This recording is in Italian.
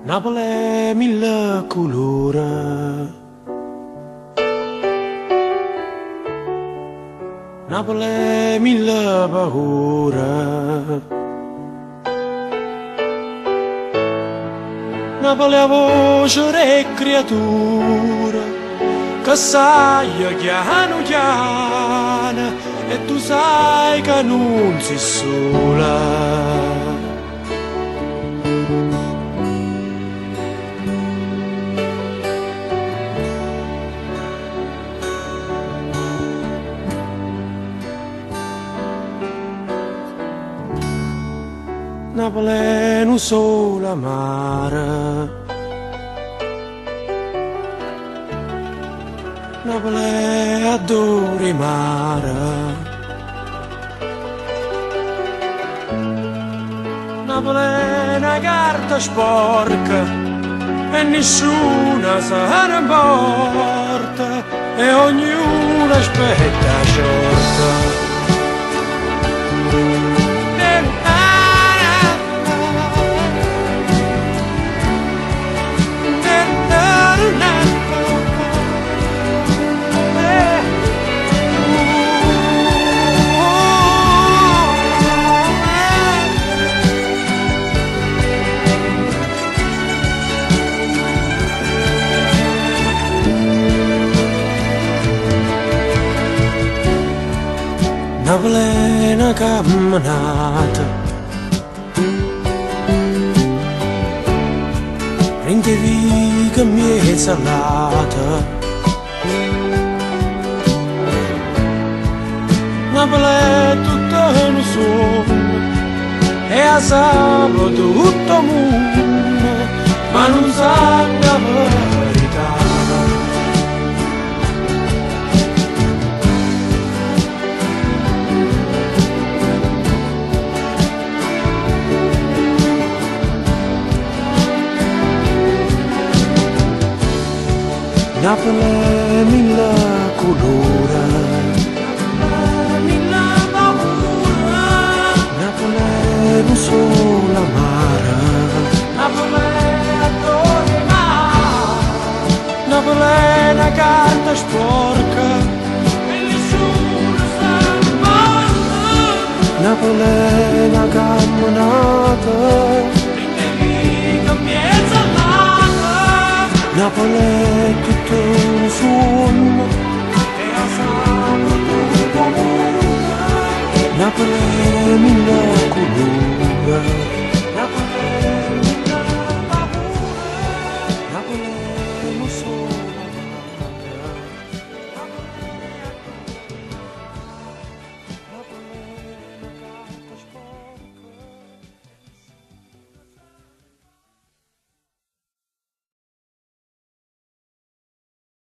Napoli è mille colori, Napoli è mille paure, Napoli è voce e creatura che sai chiano chiano e tu sai che non sei sola. Napoli è un solo mare, Napoli è adore mare, Napoli è una carta sporca e nessuna se ne importa e ognuno aspetta sciorta. Napoli è una camminata, prende viga mia salata. Napoli è tutto un sogno e a sabato tutto il mondo, ma non sa la verità. Napoli è mille colori, mille paure, Napoli è un solo mare, Napoli è adore mare, Napoli è una carta sporca e nessuno sa ne importa, Napoli è una camminata, Napoli è tutto un sogno e a sabato tutto mondo, Napoli